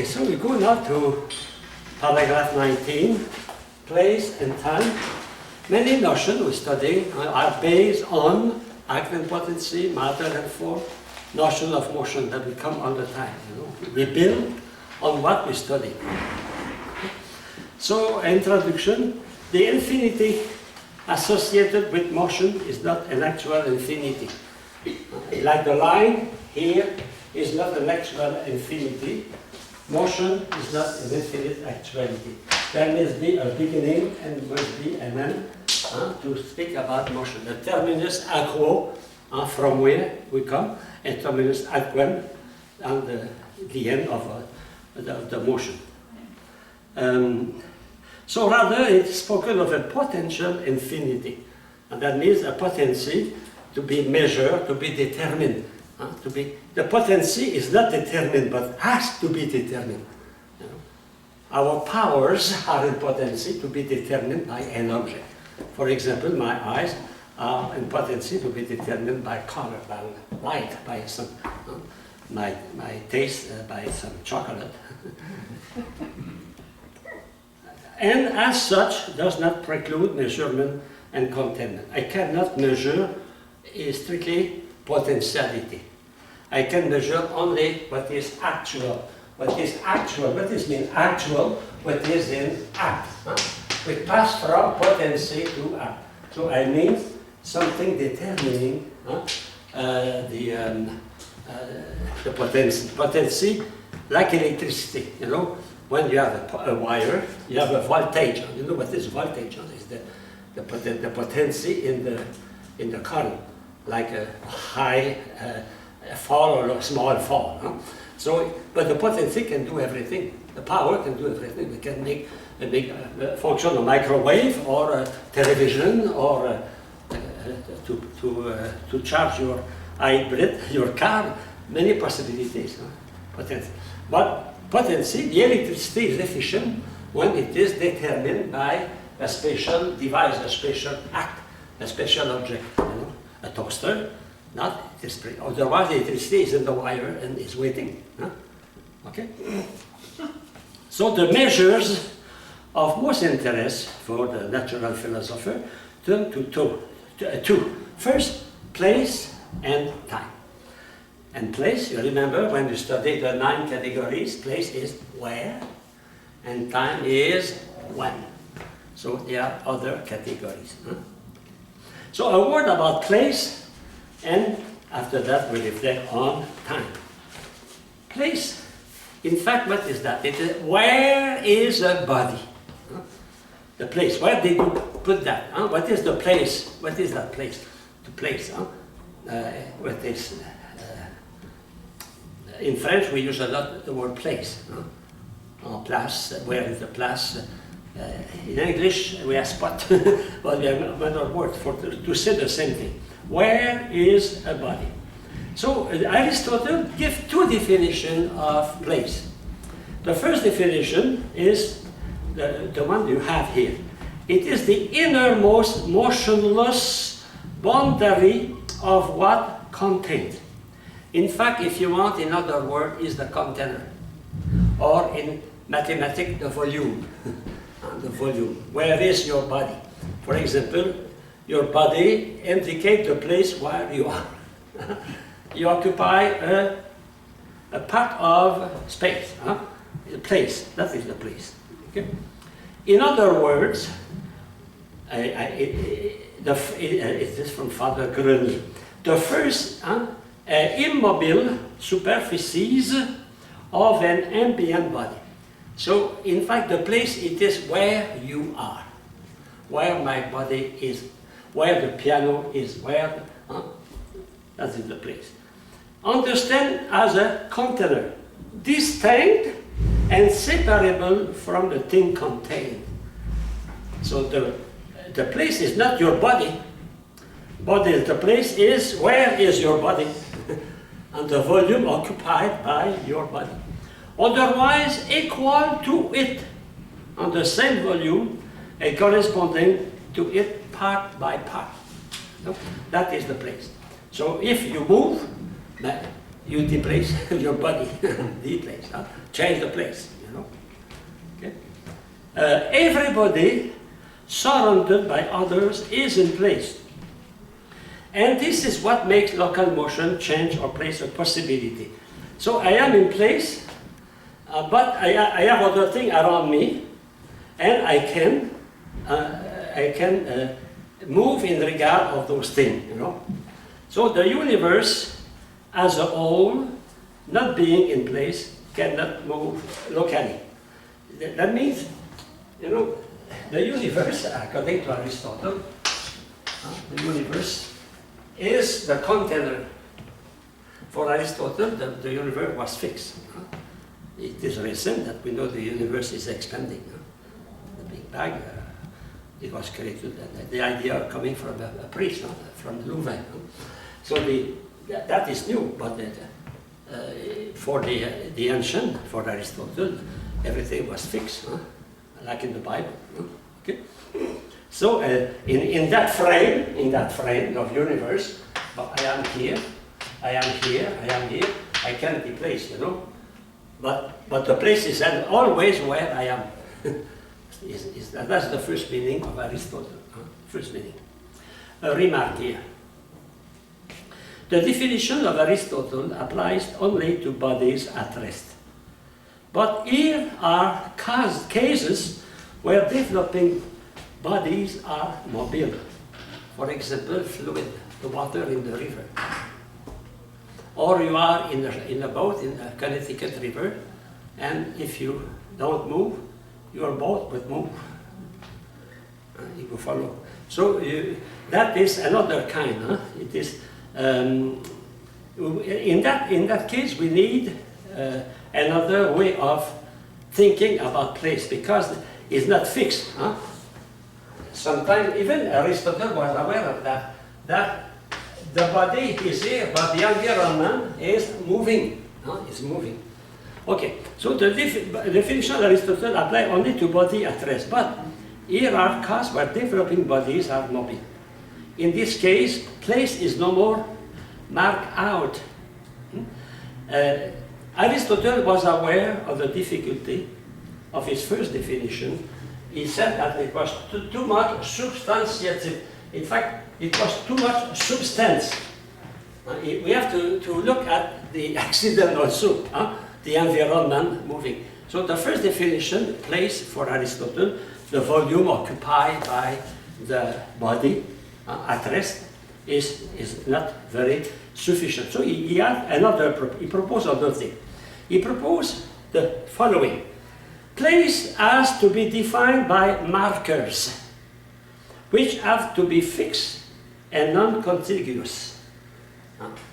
Okay, so we go now to paragraph 19, place and time. Many notions we study are based on act and potency, matter and form, notion of motion that we come all the time. We build on what we study. So, introduction, the infinity associated with motion is not an actual infinity. Like the line here is not an actual infinity. Motion is not an infinite actuality. There must be a beginning and must be an end to speak about motion. The terminus aquo, from where we come, and terminus aquam, and the end of the motion. So rather, it's spoken of a potential infinity. And that means a potency to be measured, to be determined. The potency is not determined, but has to be determined. Our powers are in potency to be determined by an object. For example, my eyes are in potency to be determined by color, by light, by some, my taste by some chocolate. And as such, does not preclude measurement and containment. I cannot measure strictly potentiality. I can measure only what is actual. What is actual? What is mean actual? What is in act? We pass from potency to act. So I mean something determining the potency. Potency, like electricity. When you have a wire, you have a voltage. You know what is voltage? It's the potency in the current, like a high fall or a small fall. So, but the potency can do everything. The power can do everything. We can make function a microwave or a television or to charge your hybrid, your car. Many possibilities. Potency. But potency, the electricity is efficient when it is determined by a special device, a special act, a special object. A toaster. Not otherwise, the electricity is in the wire and is waiting. Okay? So the measures of most interest for the natural philosopher turn to two. First, place and time. And place, you remember when you study the 9 categories, place is where, and time is when. So there are other categories. So a word about place. And after that, we reflect on time. Place, in fact, what is that? It is, where is a body? The place, where did you put that? What is the place? What is that place? The place. What is, in French, we use a lot the word place. En place, where is the place? In English, we have spot, but we have another word to say the same thing. Where is a body? So Aristotle gives 2 definitions of place. The first definition is the one you have here. It is the innermost motionless boundary of what contained. In fact, if you want, another word is the container. Or in mathematics, the volume. The volume. Where is your body? For example, your body indicates the place where you are. You occupy a part of space, a place. That is the place. Okay? In other words, it is from Father Gröny. The first immobile superficies of an ambient body. So, in fact, the place, it is where you are, where my body is, where the piano is, where, that is the place. Understand as a container, distinct and separable from the thing contained. So the place is not your body, but the place is, where is your body? And the volume occupied by your body. Otherwise equal to it on the same volume and corresponding to it part by part. That is the place. So if you move, you deplace your body, deplace, huh? Change the place, you know. Okay? Everybody surrounded by others is in place. And this is what makes local motion, change, or place a possibility. So I am in place, but I have other thing around me, and I can move in regard of those things, you know. So the universe as a whole, not being in place, cannot move locally. That means, you know, the universe, according to Aristotle, the universe is the container. For Aristotle, the universe was fixed. It is recent that we know the universe is expanding. The Big Bang, it was created, the idea coming from a priest, from Louvain. So that is new, but for the ancient, for Aristotle, everything was fixed, like in the Bible. Okay? So in that frame of universe, I am here, I am here, I am here, I can't be placed, you know. But the place is always where I am. That's the first meaning of Aristotle. First meaning. A remark here. The definition of Aristotle applies only to bodies at rest. But here are cases where developing bodies are mobile. For example, fluid, the water in the river. Or you are in a boat in the Connecticut River, and if you don't move, your boat will move. You will follow. So that is another kind. It is in that case we need another way of thinking about place, because it's not fixed. Sometimes even Aristotle was aware of that the body is here, but the environment is moving. It's moving. Okay, so the definition of Aristotle applies only to body at rest, but here are cases where developing bodies are mobile. In this case, place is no more marked out. Aristotle was aware of the difficulty of his first definition. He said that it was too much substantiative. In fact, it was too much substance. We have to look at the accident also, the environment moving. So the first definition, place for Aristotle, the volume occupied by the body at rest, is not very sufficient. So he proposed another thing. He proposed the following. Place has to be defined by markers, which have to be fixed and non-contiguous.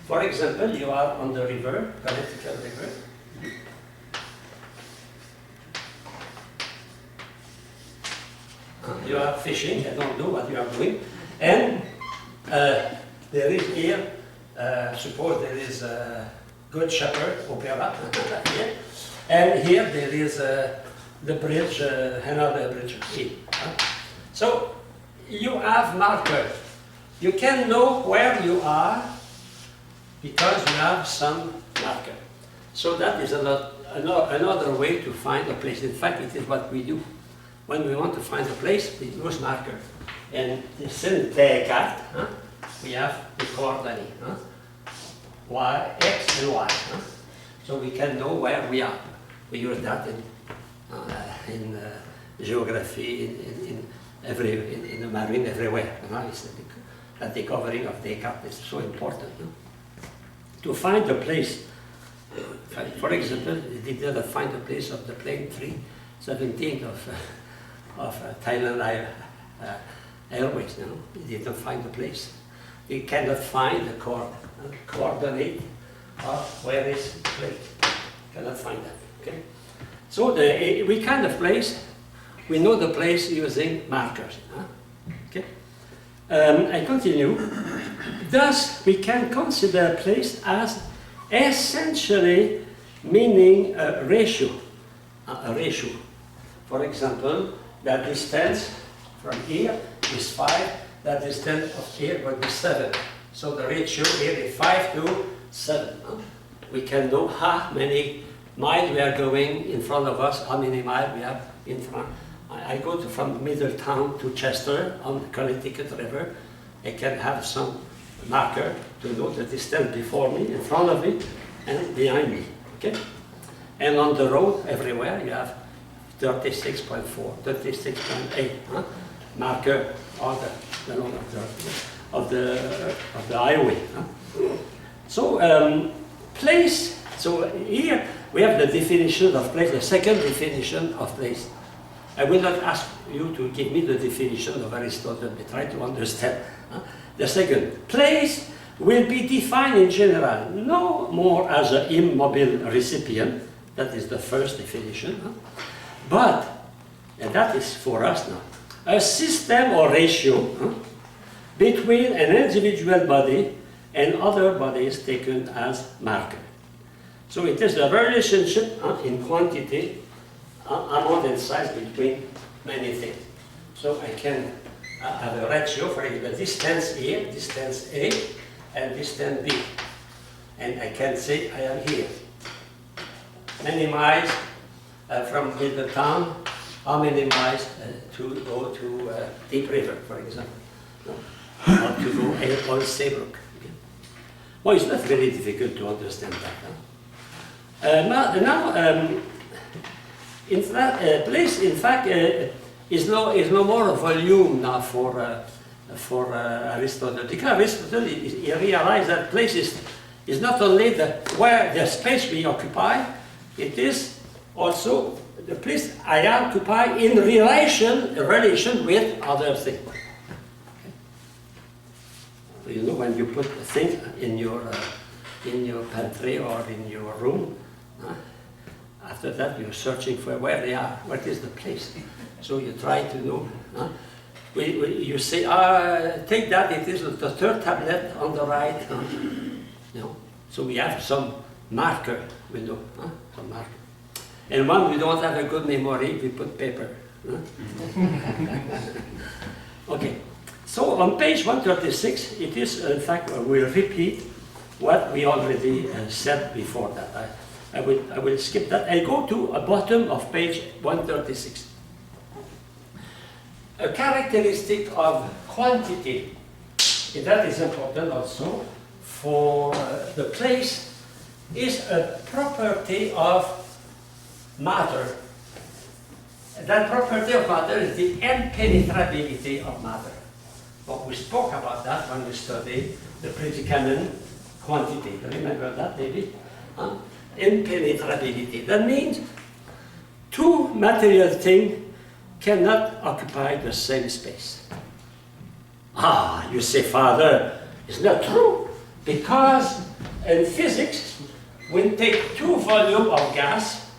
For example, you are on the river, Connecticut River. You are fishing, I don't know what you are doing, and there is here, suppose there is a Good Shepherd opera here, and here there is the bridge, another bridge here. So you have markers. You can know where you are because you have some marker. So that is another way to find a place. In fact, it is what we do. When we want to find a place, we use marker. And since Descartes, we have the coordinate, y, x and y. So we can know where we are. We use that in geography, in the marine, everywhere. That the covering of Descartes is so important. To find a place, for example, they didn't find the place of the plane 317 of Thailand Airways. They didn't find the place. They cannot find the coordinate of where is the plane. Cannot find that. Okay. So we kind of place. We know the place using markers. Okay. I continue. Thus, we can consider place as essentially meaning a ratio. A ratio. For example, that distance from here is 5, that distance of here would be 7. So the ratio here is 5 to 7. we can know how many miles we are going in front of us, how many miles we have in front. I go from Middletown to Chester on the Connecticut River. I can have some marker to know the distance before me, in front of me, and behind me. Okay? And on the road, everywhere, you have 36.4, 36.8 marker of the highway. So place. So here we have the definition of place. The second definition of place. I will not ask you to give me the definition of Aristotle, but try to understand. The second, place will be defined in general, no more as an immobile recipient, that is the first definition, but, and that is for us now, a system or ratio between an individual body and other bodies taken as marker. So it is a relationship in quantity, amount and size between many things. So I can have a ratio, for example, distance here, distance A, and distance B. And I can say I am here. Many miles from Middletown, how many miles to go to Deep River, for example, or to go on Saybrook. Okay. Well, it's not very difficult to understand that. Now place, in fact, is no more a volume now for Aristotle. Because Aristotle, he realized that place is not only where the space we occupy, it is also the place I occupy in relation with other things. Okay. You know, when you put a thing in your pantry or in your room, after that you're searching for where they are, what is the place. So you try to know. You say, take that, it is the third tablet on the right. You know? So we have some marker, we know, some marker. And when we don't have a good memory, we put paper. Okay, so on page 136, it is, in fact, we'll repeat what we already said before that. I will skip that. I go to the bottom of page 136. A characteristic of quantity, and that is important also for the place, is a property of matter. That property of matter is the impenetrability of matter. But we spoke about that when we studied the predicament quantity. Remember that, maybe? Impenetrability. That means two material things cannot occupy the same space. You say, Father, it's not true, because in physics, we take two volumes of gas,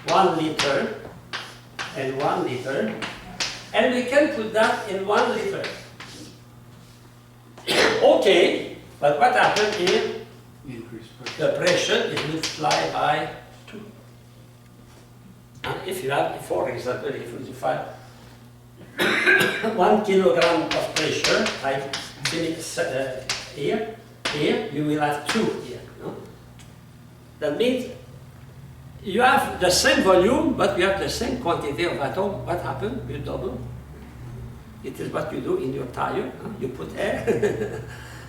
1 liter and 1 liter, and we can put that in 1 liter. Okay, but what happened here? The pressure is multiplied by 2. And if you have, for example, if you find 1 kilogram of pressure, like here, you will have 2 here. No? That means you have the same volume, but you have the same quantity of atom. What happened? You double. It is what you do in your tire. You put air.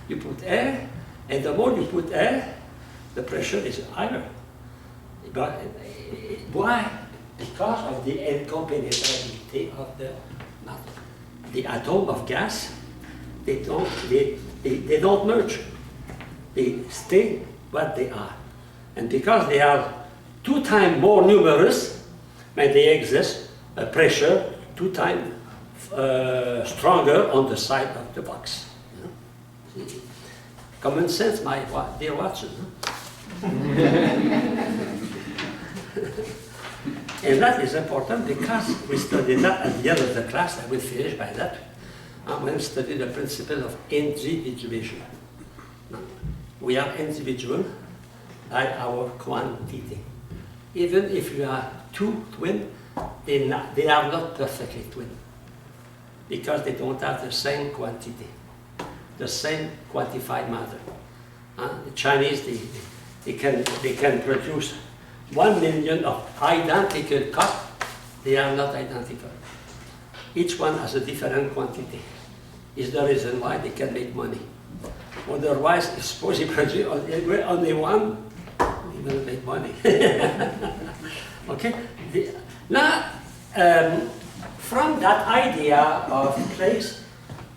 You put air, and the more you put air, the pressure is higher. But why? Because of the incompenetrability of the matter. The atom of gas, they don't merge. They stay what they are. And because they are 2 times more numerous when they exist, a pressure 2 times stronger on the side of the box. You know? Common sense, my dear Watson. And that is important because we studied that at the end of the class. I will finish by that. When we study the principle of individuation. We are individual by our quantity. Even if you are 2 twins, they are not perfectly twin, because they don't have the same quantity, the same quantified matter. The Chinese, they can produce 1 million of identical cups. They are not identical. Each one has a different quantity. Is the reason why they can make money. Otherwise, if suppose you produce only one, you will make money. Okay? Now, from that idea of place,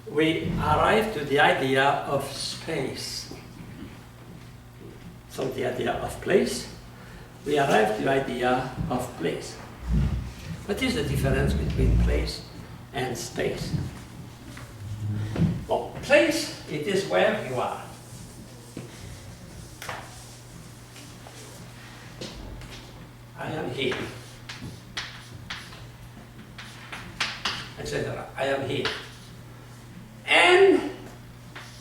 we arrive to the idea of space. So the idea of place, we arrive to the idea of place. What is the difference between place and space? Well, place, it is where you are. I am here, etc. I am here. And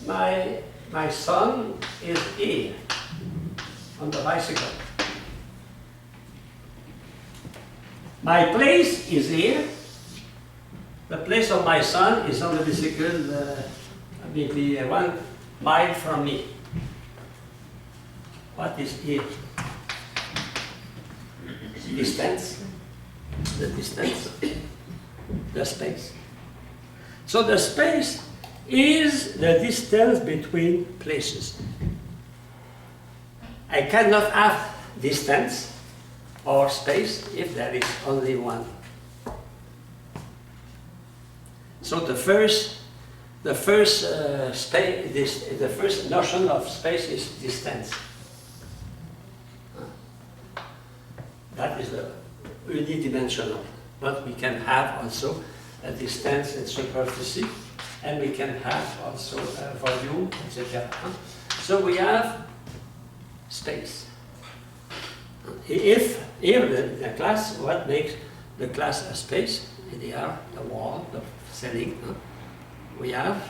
my son is here on the bicycle. My place is here. The place of my son is on the bicycle, maybe 1 mile from me. What is here? Distance. The distance. The space. So the space is the distance between places. I cannot have distance or space if there is only one. So the first notion of space is distance. That is the unidimensional. But we can have also a distance and superficie, and we can have also a volume, etc. So we have space. If the class, what makes the class a space? They are the wall, the ceiling. We have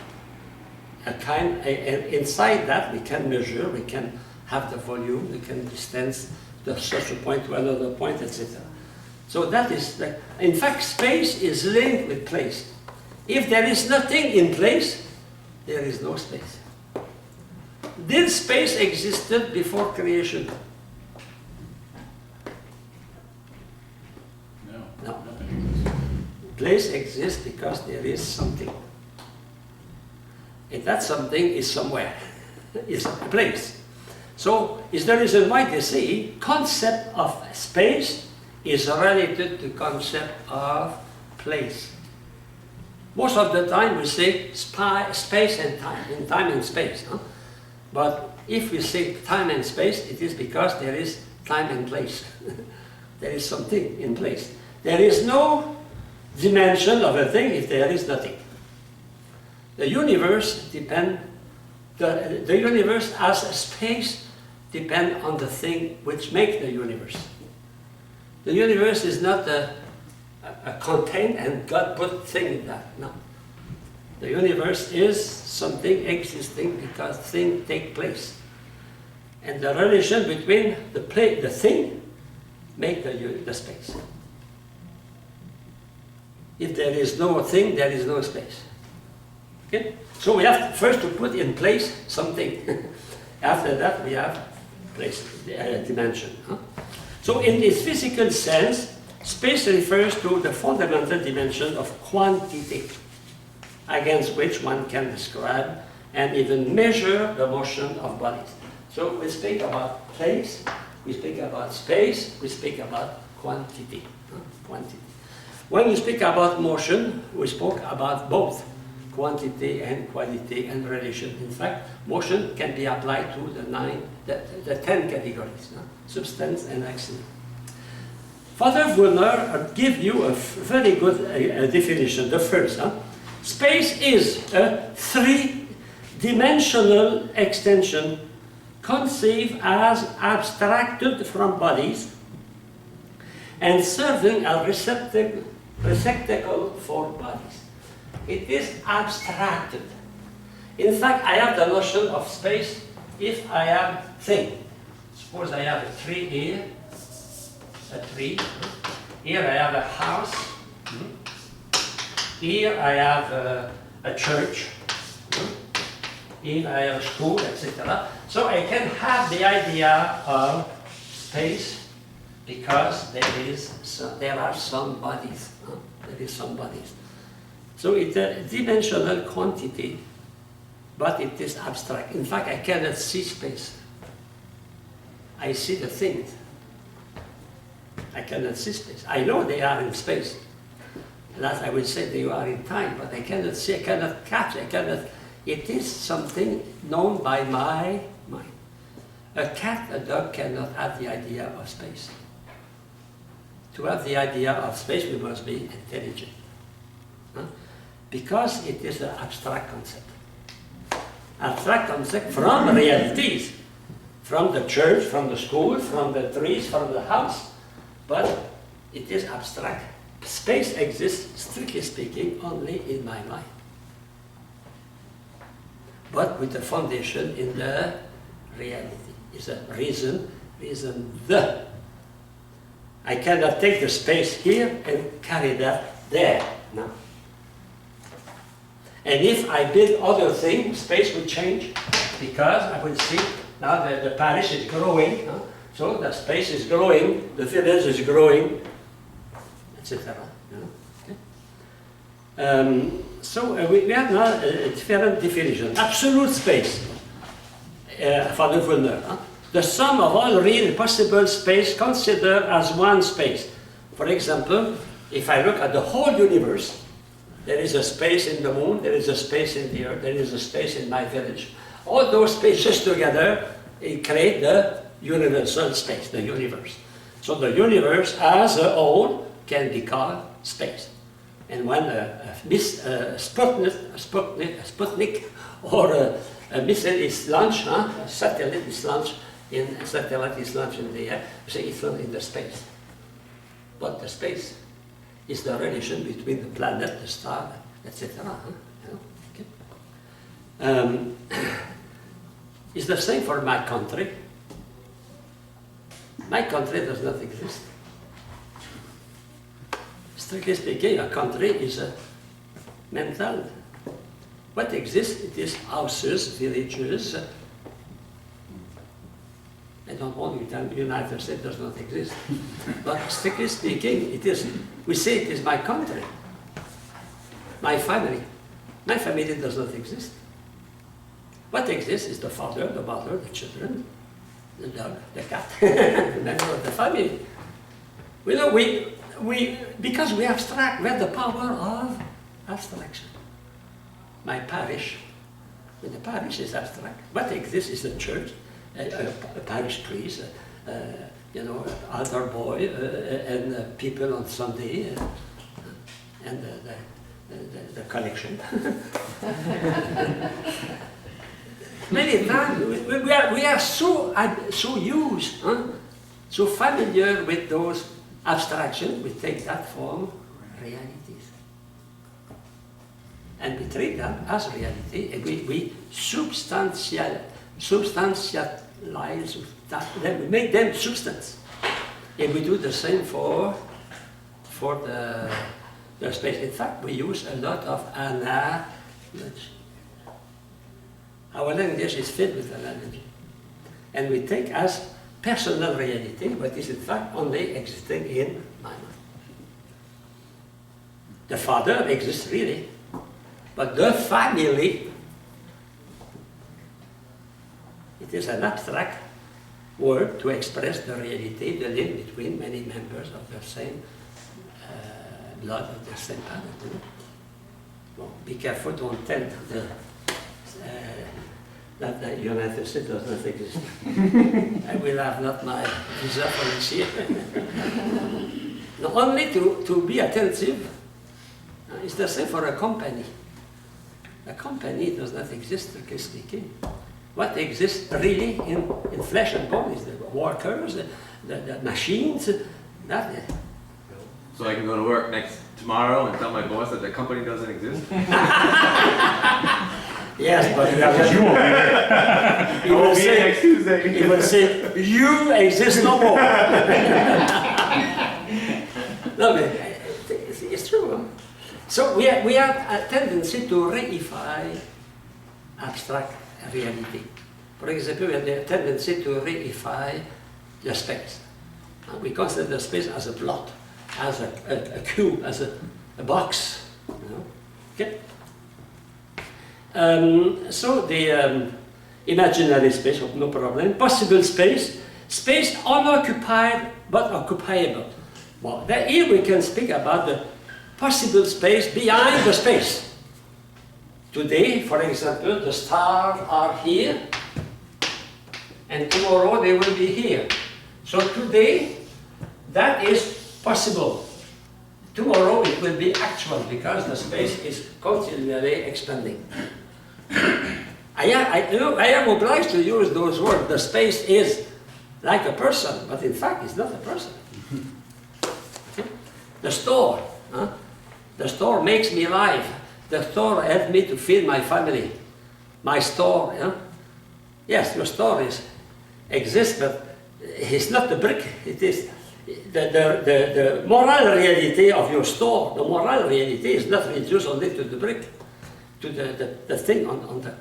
a kind, inside that we can measure, we can have the volume, we can distance the such a point to another point, etc. So that is, in fact, space is linked with place. If there is nothing in place, there is no space. Did space existed before creation? No. Place exists because there is something. And that something is somewhere. It's a place. So it's the reason why they say concept of space is related to concept of place. Most of the time we say space and time, in time and space. Huh? But if we say time and space, it is because there is time and place. There is something in place. There is no dimension of a thing if there is nothing. The universe depends, the universe as a space depends on the thing which makes the universe. The universe is not a contained and God put thing in that, no. The universe is something existing because things take place. And the relation between the thing makes the space. If there is no thing, there is no space. Okay? So we have first to put in place something. After that we have place, dimension. Huh? So in this physical sense, space refers to the fundamental dimension of quantity, against which one can describe and even measure the motion of bodies. So we speak about place, we speak about space, we speak about quantity. Quantity. When we speak about motion, we spoke about both quantity and quality and relation. In fact, motion can be applied to the 10 categories, substance and action. Father Wurner give you a very good definition. The first, space is a three-dimensional extension conceived as abstracted from bodies and serving a receptacle for bodies. It is abstracted. In fact, I have the notion of space if I have thing. Suppose I have a tree here, a tree. Here I have a house. Here I have a church. in our school, etc. So I can have the idea of space because there are some bodies. There is some bodies. So it's a dimensional quantity, but it is abstract. In fact, I cannot see space. I see the things. I cannot see space. I know they are in space. That I will say they are in time, but I cannot see, I cannot catch, I cannot. It is something known by my mind. A cat, a dog cannot have the idea of space. To have the idea of space, we must be intelligent. Huh? Because it is an abstract concept. Abstract concept from realities. From the church, from the school, from the trees, from the house. But it is abstract. Space exists, strictly speaking, only in my mind. But with the foundation in the reality. It's a reason the. I cannot take the space here and carry that there. No. And if I build other things, space will change because I will see now the parish is growing. Huh? So the space is growing, the village is growing, etc. We have now a different definition. Absolute space for the Wunner. Huh? The sum of all real and possible space considered as one space. For example, if I look at the whole universe, there is a space in the moon, there is a space in the earth, there is a space in my village. All those spaces together create the universal space, the universe. So the universe as a whole can be called space. And when a Sputnik or a missile is launched, a satellite is launched in the air, we say it's in the space. But the space is the relation between the planet, the star, etc. It's the same for my country. My country does not exist. Strictly speaking, a country is a mental. What exists, it is houses, villages. I don't want to tell the United States does not exist. But strictly speaking, it is, we say it is my country, my family. My family does not exist. What exists is the father, the mother, the children, the dog, the cat, the member of the family. We know because we abstract, we have the power of abstraction. My parish, when the parish is abstract, what exists is the church, a parish priest, altar boy, and people on Sunday, and the collection. Many times we are so used, so familiar with those abstractions, we take that form realities. And we treat them as reality, and we substantialize them, we make them substance. And we do the same for the space. In fact, we use a lot of analogy. Our language is filled with analogy. And we take as personal reality what is in fact only existing in my mind. The father exists really, but the family, it is an abstract word to express the reality, the link between many members of the same blood, of the same parent. Well, be careful, don't tell that the United States does not exist. I will have not my visa for this year. No, only to be attentive. It's the same for a company. A company does not exist, strictly speaking. What exists really in flesh and bone is the workers, the machines. That. So I can go to work tomorrow and tell my boss that the company doesn't exist? Yes, but you won't be there. He will say next Tuesday. He will say, you exist no more. No, but it's true. Huh? So we have a tendency to reify abstract reality. For example, we have the tendency to reify the space. We consider the space as a plot, as a cube, as a box. You know? Okay. So the imaginary space, no problem. Possible space, space unoccupied but occupiable. Well, here we can speak about the possible space behind the space. Today, for example, the stars are here, and tomorrow they will be here. So today, that is possible. Tomorrow it will be actual because the space is continually expanding. I am obliged to use those words. The space is like a person, but in fact it's not a person. Okay? The store. The store makes me alive. The store helps me to feed my family. My store. Yes, your store exists, but it's not the brick. It is the moral reality of your store. The moral reality is not reduced only to the brick, to the thing on the.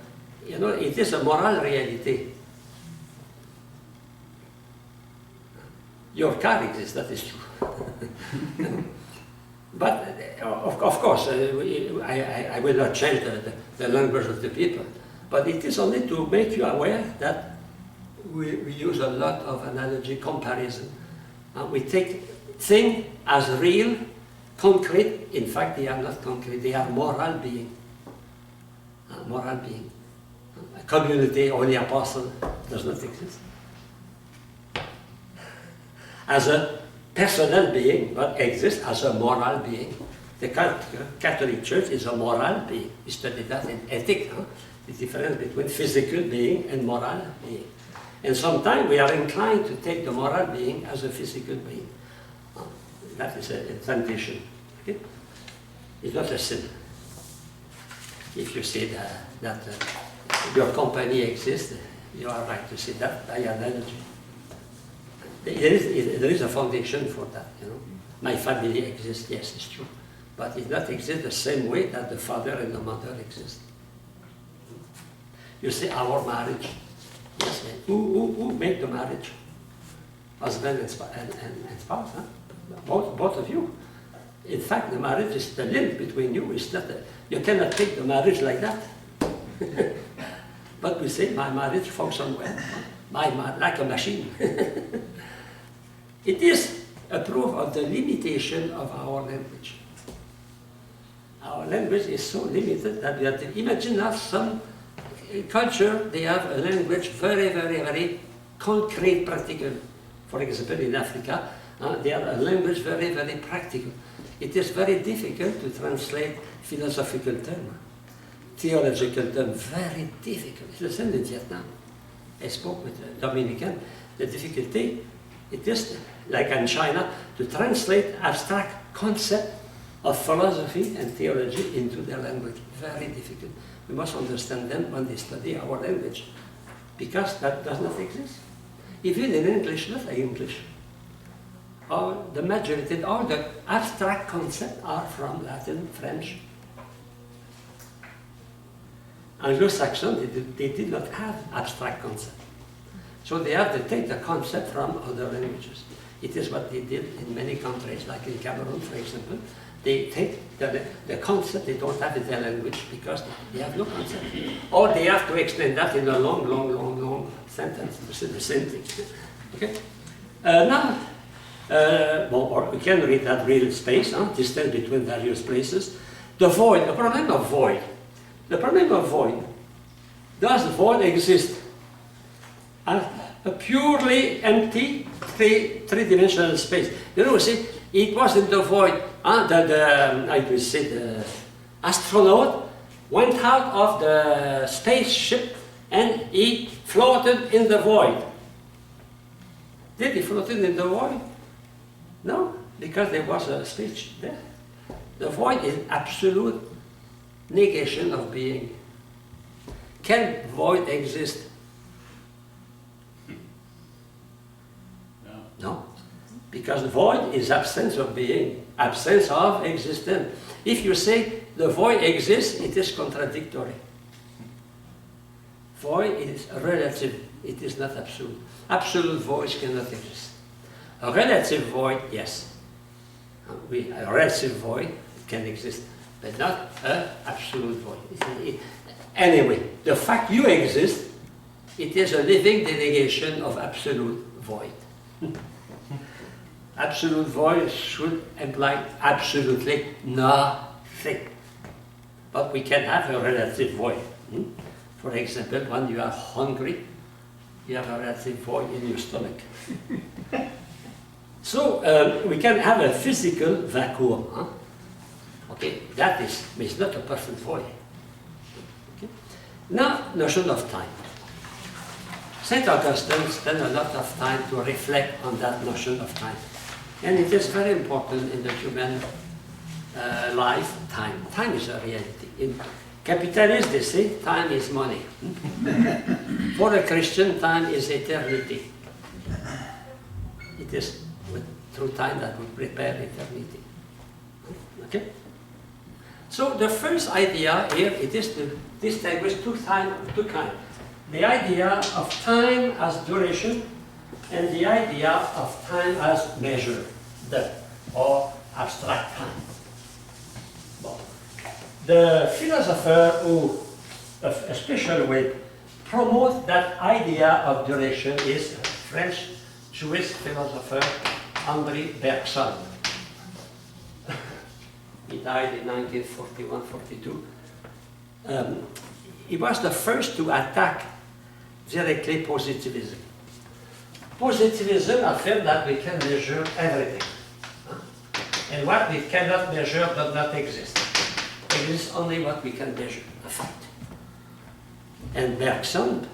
It is a moral reality. Your car exists, that is true. But of course, I will not change the language of the people. But it is only to make you aware that we use a lot of analogy, comparison. We take things as real, concrete. In fact, they are not concrete. They are moral being. Moral being. A community, only apostle, does not exist. As a personal being, but exists as a moral being. The Catholic Church is a moral being. We study that in ethics, the difference between physical being and moral being. And sometimes we are inclined to take the moral being as a physical being. That is a temptation. Okay? It's not a sin. If you say that your company exists, you are right to say that by analogy. There is a foundation for that, My family exists, yes, it's true. But it does not exist the same way that the father and the mother exist. You say our marriage. Yes, who made the marriage? Husband and spouse, both of you. In fact, the marriage is the link between you. It's not you cannot take the marriage like that. But we say my marriage functions well, like a machine. It is a proof of the limitation of our language. Our language is so limited that we have to imagine that some culture, they have a language very, very, very concrete, practical. For example, in Africa, they have a language very, very practical. It is very difficult to translate philosophical terms, theological terms, very difficult. It's the same in Vietnam. I spoke with a Dominican. The difficulty, it is like in China, to translate abstract concept of philosophy and theology into their language. Very difficult. We must understand them when they study our language, because that does not exist. Even in English, not like English. All the majority, all the abstract concepts are from Latin, French. Anglo-Saxon, they did not have abstract concepts. So they have to take the concept from other languages. It is what they did in many countries, like in Cameroon, for example. They take the concept, they don't have in their language because they have no concept. Or they have to explain that in a long sentence to say the same thing. Okay? Now, or we can read that real space, distance between various places. The void, the problem of void. The problem of void. Does void exist? A purely empty three-dimensional space. See, it was in the void. The astronaut went out of the spaceship and he floated in the void. Did he float in the void? No, because there was a spaceship there. The void is absolute negation of being. Can void exist? No, because void is absence of being, absence of existence. If you say the void exists, it is contradictory. Void is relative, it is not absolute. Absolute void cannot exist. A relative void, yes. A relative void can exist, but not an absolute void. Anyway, the fact you exist, it is a living delegation of absolute void. Absolute void should imply absolutely nothing. But we can have a relative void. For example, when you are hungry, you have a relative void in your stomach. So we can have a physical vacuum. Huh? Okay, that is not a perfect void. Okay. Now, notion of time. St. Augustine spent a lot of time to reflect on that notion of time. And it is very important in the human life, time. Time is a reality. In capitalists, they say time is money. For a Christian, time is eternity. It is through time that we prepare eternity. Okay? So the first idea here, it is to distinguish two kinds. The idea of time as duration and the idea of time as measure, or abstract time. Bon. The philosopher who, especially will promote that idea of duration is a French Jewish philosopher, Henri Bergson. He died in 1941-42. He was the first to attack directly positivism. Positivism affirms that we can measure everything. And what we cannot measure does not exist. It exists only what we can measure, a fact. And Bergson,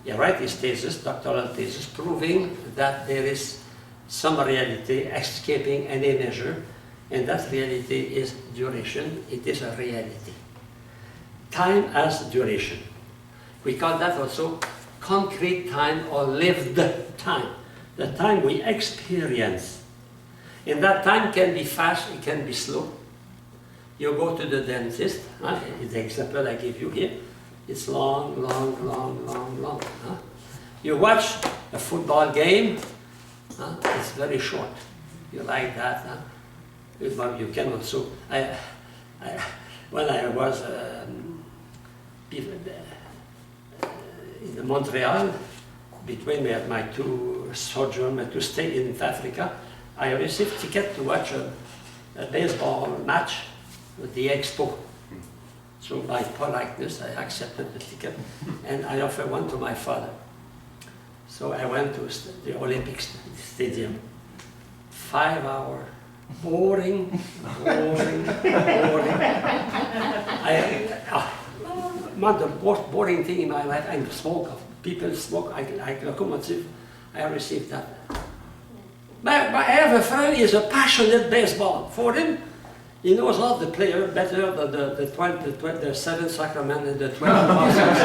he wrote his thesis, doctoral thesis, proving that there is some reality escaping any measure, and that reality is duration. It is a reality. Time as duration. We call that also concrete time or lived time. The time we experience. And that time can be fast, it can be slow. You go to the dentist, the example I give you here, it's long, long, long, long, long. You watch a football game, it's very short. You like that. You can also, when I was in Montreal, between my two sojourn, my two stay in Africa, I received ticket to watch a baseball match at the Expo. So by politeness, I accepted the ticket, and I offered one to my father. So I went to the Olympic Stadium. 5 hours. Boring. One of the most boring thing in my life, I smoke. People smoke, like locomotive. I received that. But I have a friend, he's a passionate baseball. For him, he knows all the players better than the 7 sacraments and the 12 apostles.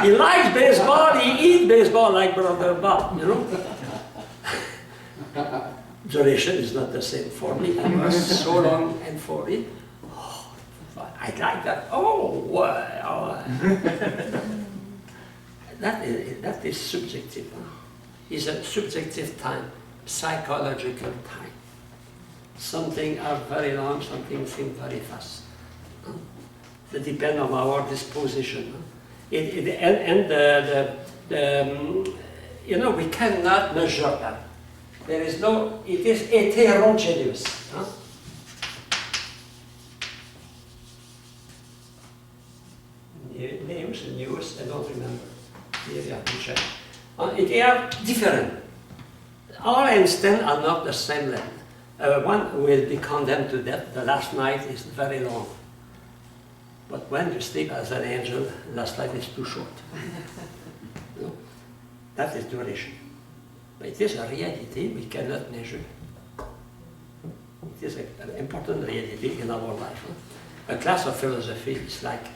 He likes baseball, he eats baseball like Brother Bob, you know. Duration is not the same for me. It was so long, and for him, I like that. Oh, wow. That is subjective. It's a subjective time, psychological time. Something are very long, something seems very fast. It depends on our disposition. We cannot measure that. There is no, it is heterogeneous. Names and news, I don't remember. Here you have to check. They are different. All instants are not the same length. One will be condemned to death. The last night is very long. But when you sleep as an angel, last night is too short. That is duration. But it is a reality we cannot measure. It is an important reality in our life. A class of philosophy is like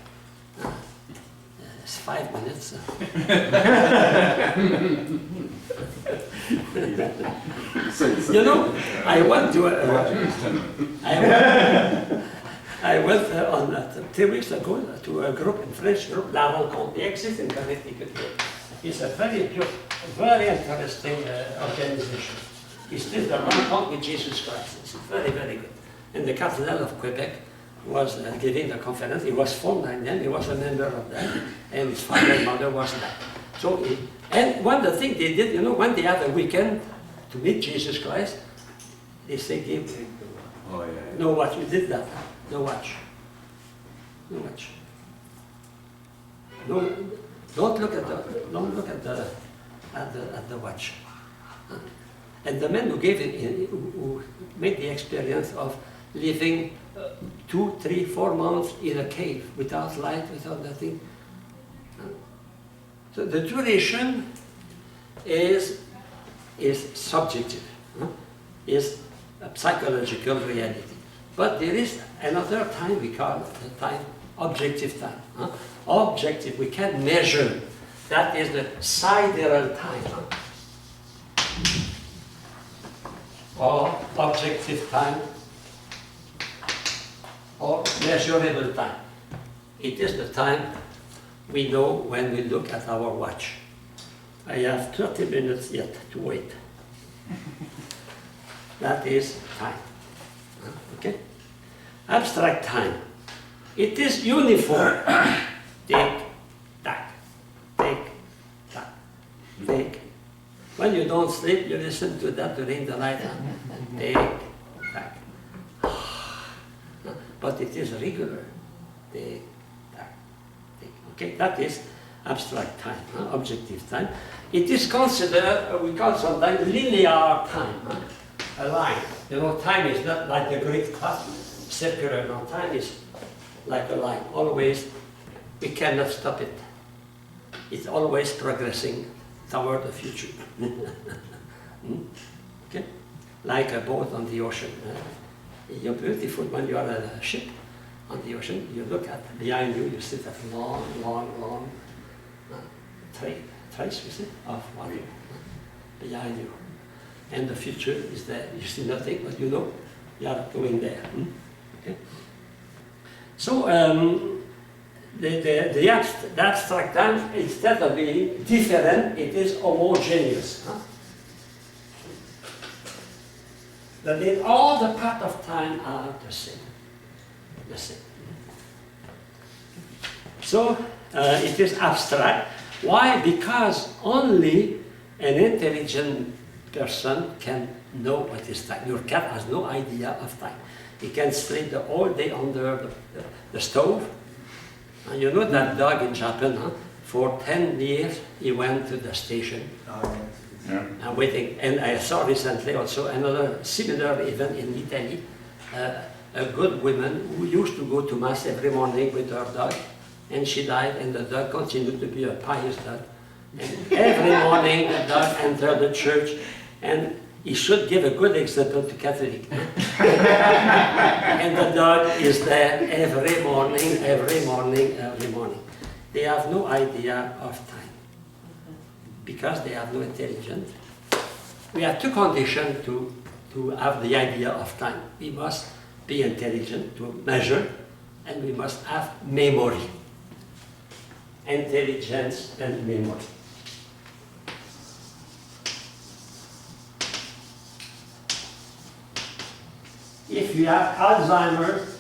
it's 5 minutes. I went on 3 weeks ago to a group, a French group, La Rencontre. It exists in Connecticut. It's a very beautiful, very interesting organization. It's still the Rencontre with Jesus Christ. It's very, very good. And the Cardinal of Quebec was giving the conference. He was formed and then he was a member of that. And his father and mother was that. So, and one of the things they did, you know, when they had a weekend to meet Jesus Christ, they say, give. Oh, yeah. No watch. We did that. No watch. No watch. No, don't look at the watch. And the man who gave it, who made the experience of living 2, 3, 4 months in a cave without light, without nothing. So the duration is subjective, is a psychological reality. But there is another time we call the time, objective time. Objective, we can measure. That is the sidereal time. Or objective time, or measurable time. It is the time we know when we look at our watch. I have 30 minutes yet to wait. That is time. Okay? Abstract time. It is uniform. Tick, tack, tick, tack, tick. When you don't sleep, you listen to that during the night. Tick, tack. But it is regular. Tick, tack, tick. Okay, that is abstract time, objective time. It is considered, we call sometimes linear time. A line. You know, time is not like the Greek clock, circular. No, time is like a line. Always, we cannot stop it. It's always progressing toward the future. Okay? Like a boat on the ocean. You're beautiful when you are on a ship on the ocean. You look at behind you, you see that long trace, you see, of water behind you. And the future is there. You see nothing, but you know you are going there. Okay? So the abstract time, instead of being different, it is homogeneous. That means all the parts of time are the same. The same. So it is abstract. Why? Because only an intelligent person can know what is time. Your cat has no idea of time. He can sleep the whole day under the stove. And you know that dog in Japan, for 10 years he went to the station. And waiting. And I saw recently also another similar event in Italy. A good woman who used to go to mass every morning with her dog, and she died, and the dog continued to be a pious dog. And every morning the dog entered the church, and he should give a good example to Catholic. And the dog is there every morning. They have no idea of time, because they have no intelligence. We have two conditions to have the idea of time. We must be intelligent to measure, and we must have memory. Intelligence and memory. If you have Alzheimer's,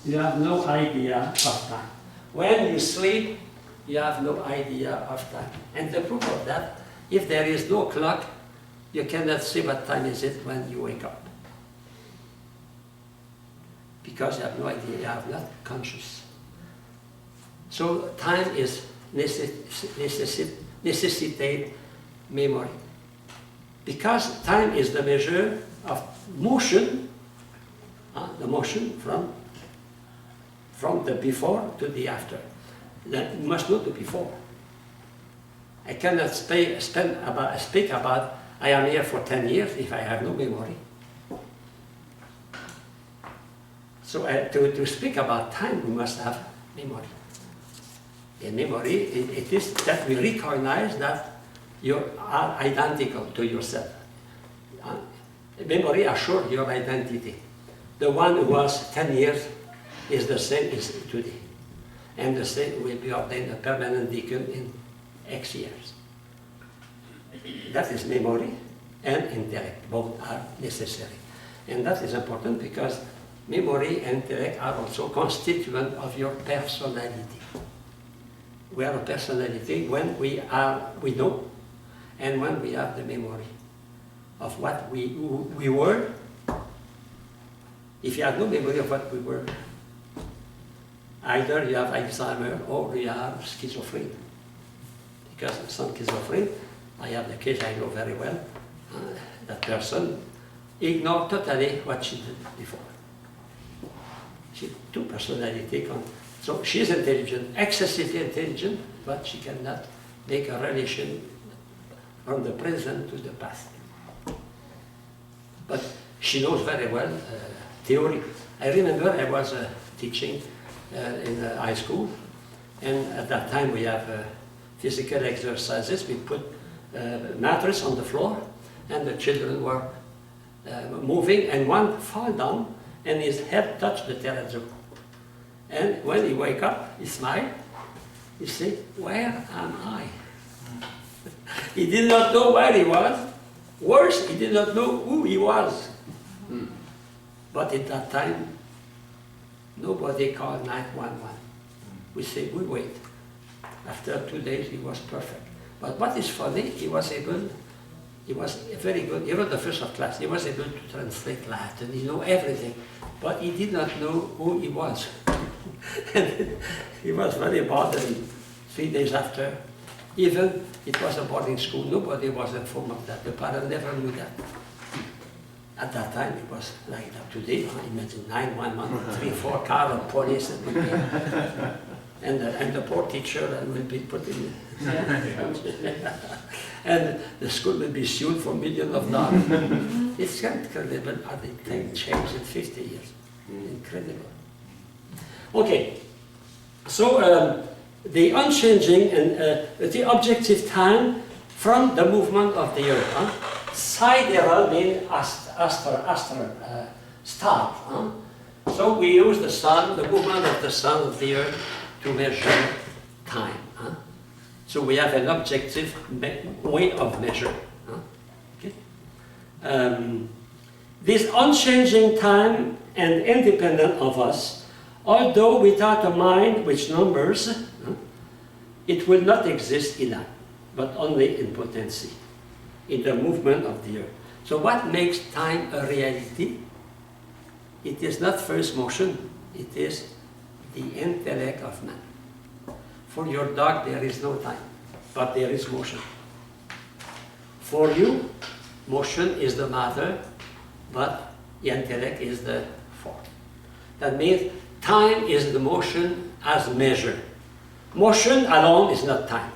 you have no idea of time. When you sleep, you have no idea of time. And the proof of that, if there is no clock, you cannot see what time is it when you wake up. Because you have no idea, you are not conscious. So time is necessitate memory. Because time is the measure of motion, the motion from the before to the after. That must know the before. I cannot speak about I am here for 10 years if I have no memory. So to speak about time, we must have memory. In memory, it is that we recognize that you are identical to yourself. Memory assures your identity. The one who was 10 years is the same as today. And the same will be ordained a permanent deacon in X years. That is memory and intellect. Both are necessary. And that is important because memory and intellect are also constituent of your personality. We are a personality when we know, and when we have the memory of what we were. If you have no memory of what we were, either you have Alzheimer or you have schizophrenia. Because some schizophrenia, I have the case I know very well. That person ignored totally what she did before. She two personality. So she's intelligent, excessively intelligent, but she cannot make a relation from the present to the past. But she knows very well theory. I remember I was teaching in high school, and at that time we have physical exercises. We put mattress on the floor, and the children were moving, and one fall down, and his head touched the terrazzo. And when he wake up, he smiled. He said, "Where am I?" He did not know where he was. Worse, he did not know who he was. But at that time, nobody called 911. We say, we wait. After 2 days, he was perfect. But what is funny, he was very good. He was the first of class. He was able to translate Latin. He knew everything. But he did not know who he was. And he was very bothered 3 days after. Even it was a boarding school. Nobody was informed of that. The parents never knew that. At that time, it was like that. Today, imagine 911, 3, 4 cars of police, and the poor teacher will be put in. And the school will be sued for millions of dollars. It's incredible how the thing changed in 50 years. Incredible. Okay, so the unchanging and the objective time from the movement of the Earth. Sidereal means star. So we use the sun, the movement of the sun of the Earth, to measure time. So we have an objective way of measure. Okay? This unchanging time and independent of us, although without a mind which numbers, it will not exist in that, but only in potency, in the movement of the Earth. So what makes time a reality? It is not first motion, it is the intellect of man. For your dog, there is no time, but there is motion. For you, motion is the matter, but the intellect is the form. That means time is the motion as measure. Motion alone is not time.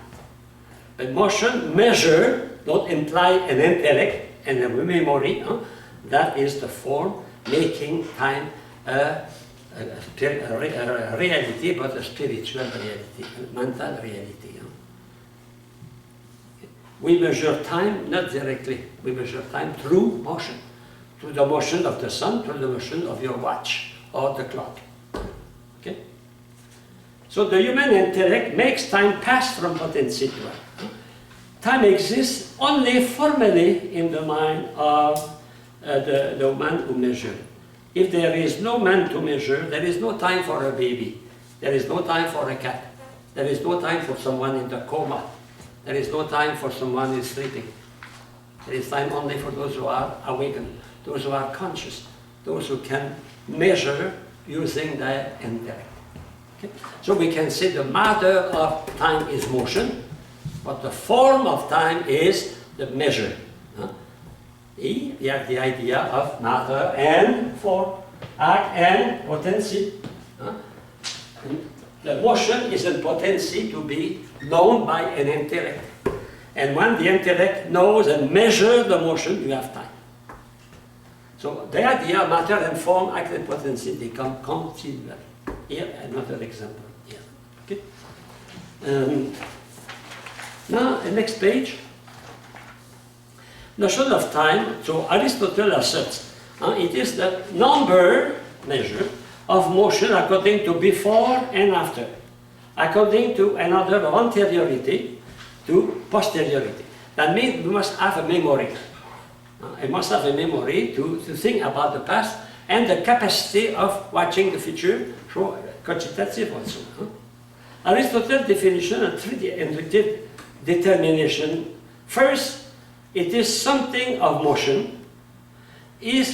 But motion, measure, don't imply an intellect and a memory. That is the form making time a reality, but a spiritual reality, a mental reality. We measure time not directly. We measure time through motion. Through the motion of the sun, through the motion of your watch or the clock. Okay? So the human intellect makes time pass from potency to act. Time exists only formally in the mind of the man who measures. If there is no man to measure, there is no time for a baby. There is no time for a cat. There is no time for someone in the coma. There is no time for someone who is sleeping. There is time only for those who are awakened, those who are conscious, those who can measure using their intellect. Okay? So we can say the matter of time is motion, but the form of time is the measure. We have the idea of matter and form, act and potency. The motion is in potency to be known by an intellect. And when the intellect knows and measures the motion, you have time. So the idea of matter and form, act and potency, they come continually. Here, another example. Here. Okay? Now, the next page. Notion of time, so Aristotle asserts, it is the number measure of motion according to before and after, according to another of anteriority to posteriority. That means we must have a memory. I must have a memory to think about the past and the capacity of watching the future, so cogitative also. Aristotle's definition and inductive determination. First, it is something of motion.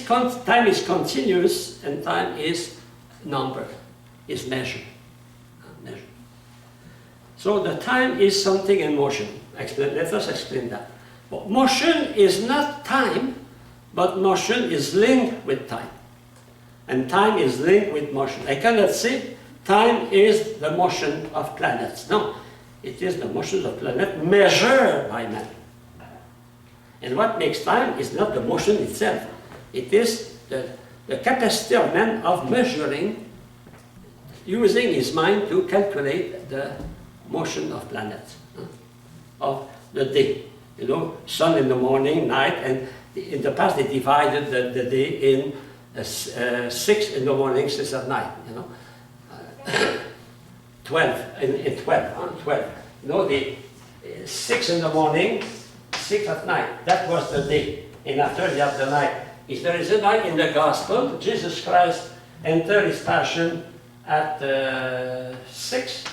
Time is continuous and time is number, is measured. So the time is something in motion. Let us explain that. But motion is not time, but motion is linked with time. And time is linked with motion. I cannot say time is the motion of planets. No, it is the motion of planets measured by man. And what makes time is not the motion itself. It is the capacity of man of measuring, using his mind to calculate the motion of planets, of the day. You know, sun in the morning, night, and in the past they divided the day in 6 in the morning, 6 at night, you know. 12, in 12. You know, the 6 in the morning, 6 at night. That was the day. And after you have the night. If there is a night in the Gospel, Jesus Christ entered his passion at 6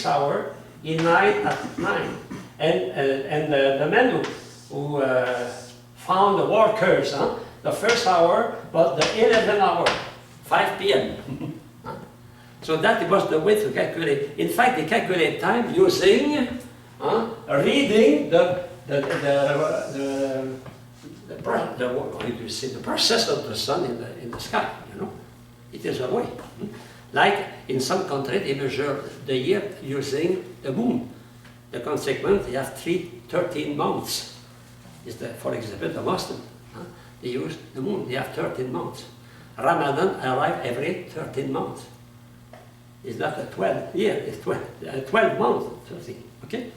hour, in night at 9. And the man who found the workers, the first hour was the 11th hour, 5 p.m. So that was the way to calculate. In fact, they calculate time using reading the process of the sun in the sky. You know, it is a way. Like in some countries, they measure the year using the moon. The consequence, they have 13 months. Is the, for example, the Muslim. They use the moon. They have 13 months. Ramadan arrives every 13 months. It's not a 12 year. It's 12 months. 13. Okay.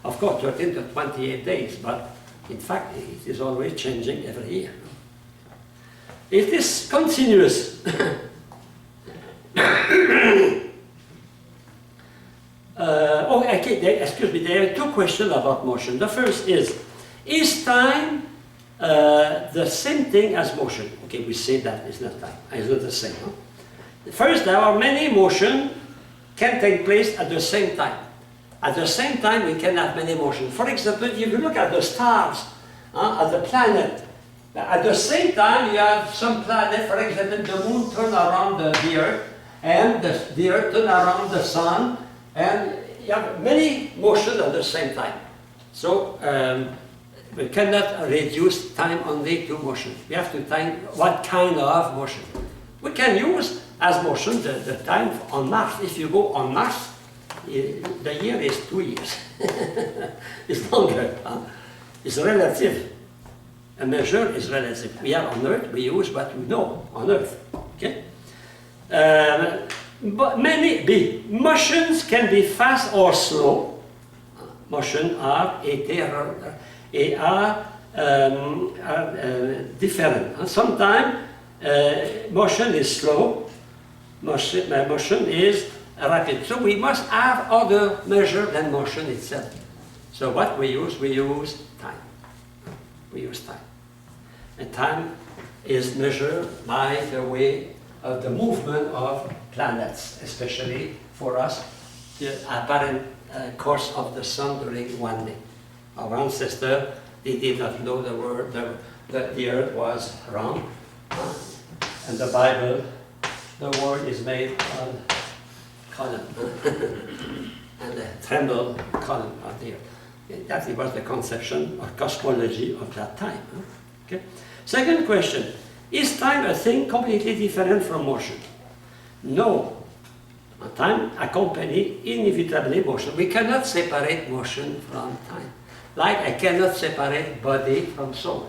Of course, 13 to 28 days, but in fact, it is always changing every year. It is continuous. Excuse me, there are two questions about motion. The first is time the same thing as motion? Okay, we say that it's not time, it's not the same. Huh? First, there are many motions can take place at the same time. At the same time, we can have many motions. For example, if you look at the stars, at the planet, at the same time, you have some planet, for example, the moon turn around the Earth, and the Earth turn around the sun, and you have many motions at the same time. So we cannot reduce time only to motion. We have to think what kind of motion. We can use as motion the time on Mars. If you go on Mars, the year is 2 years. It's longer. Huh? It's relative. A measure is relative. We are on Earth, we use what we know on Earth. Okay? But many motions can be fast or slow. Motion are different. Sometimes motion is slow, motion is rapid. So we must have other measure than motion itself. So what we use time. We use time. And time is measured by the way of the movement of planets, especially for us, the apparent course of the sun during one day. Our ancestors, they did not know that the earth was round. And the Bible, the word is made on column and the tremble column of the earth. That was the conception or cosmology of that time. Okay. Second question, is time a thing completely different from motion? No. Time accompanies inevitably motion. We cannot separate motion from time. Like I cannot separate body from soul.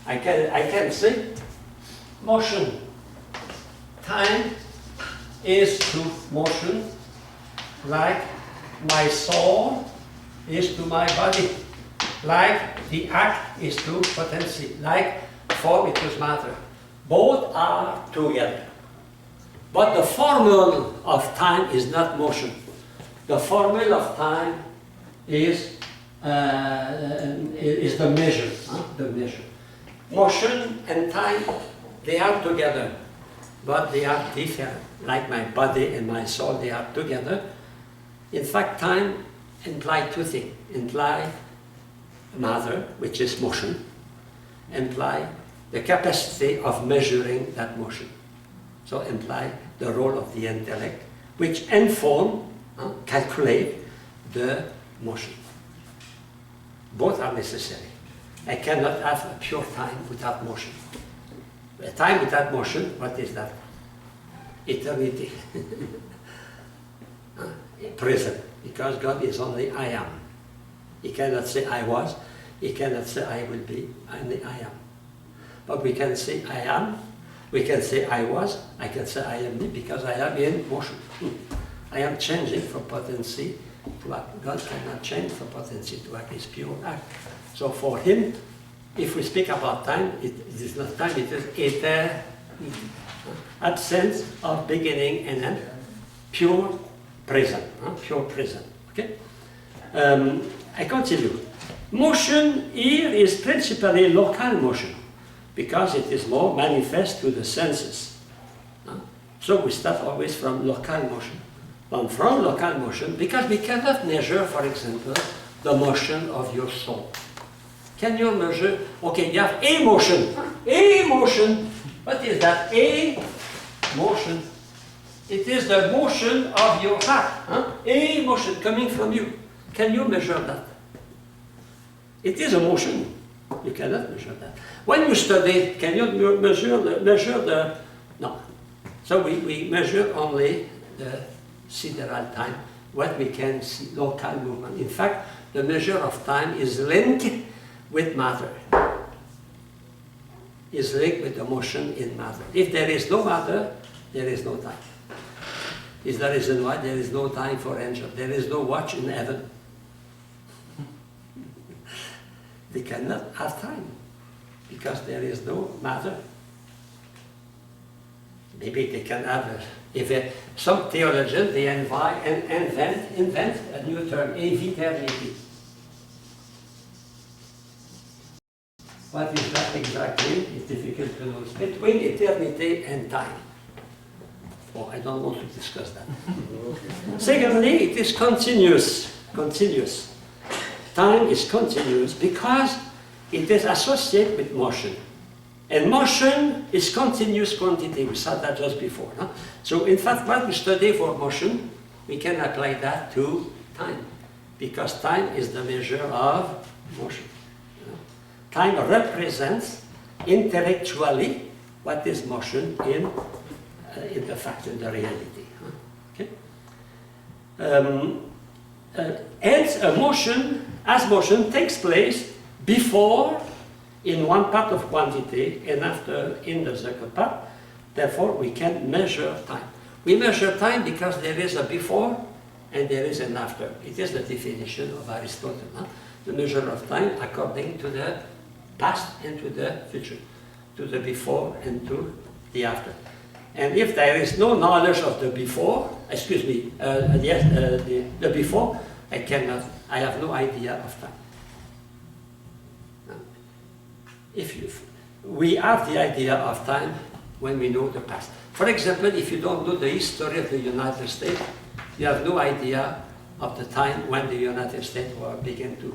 I can say motion. Time is to motion like my soul is to my body. Like the act is to potency. Like form it is matter. Both are together. But the formula of time is not motion. The formula of time is the measure. The measure. Motion and time, they are together, but they are different. Like my body and my soul, they are together. In fact, time implies two things. Imply matter, which is motion, imply the capacity of measuring that motion. So imply the role of the intellect, which inform, calculate the motion. Both are necessary. I cannot have a pure time without motion. A time without motion, what is that? Eternity. Present, because God is only I am. He cannot say I was, he cannot say I will be, only I am. But we can say I am, we can say I was, I can say I am me, because I am in motion. I am changing from potency to act. God cannot change from potency to act, it's pure act. So for him, if we speak about time, it is not time, it is eternity. Absence of beginning and end, pure present, pure present. Okay? I continue. Motion here is principally local motion because it is more manifest to the senses. So we start always from local motion. But from local motion, because we cannot measure, for example, the motion of your soul. Can you measure? Okay, you have a motion. A motion. What is that? A motion. It is the motion of your heart. A motion coming from you. Can you measure that? It is a motion. You cannot measure that. When you study, can you measure the no. So we measure only the sidereal time, what we can see, local movement. In fact, the measure of time is linked with matter. Is linked with the motion in matter. If there is no matter, there is no time. Is the reason why there is no time for angels. There is no watch in heaven. They cannot have time because there is no matter. Maybe they can have, some theologians, they invent a new term, eviternity. What is that exactly? It's difficult to know. It's between eternity and time. Oh, I don't want to discuss that. Secondly, it is continuous. Continuous. Time is continuous because it is associated with motion. And motion is continuous quantity. We saw that just before. No? So in fact, what we study for motion, we can apply that to time. Because time is the measure of motion. Time represents intellectually what is motion in the fact, in the reality. Okay? Hence, as motion takes place before in one part of quantity and after in the second part, therefore we can measure time. We measure time because there is a before and there is an after. It is the definition of Aristotle. The measure of time according to the past and to the future, to the before and to the after. And if there is no knowledge of the before, the before, I have no idea of time. We have the idea of time when we know the past. For example, if you don't know the history of the United States, you have no idea of the time when the United States were began to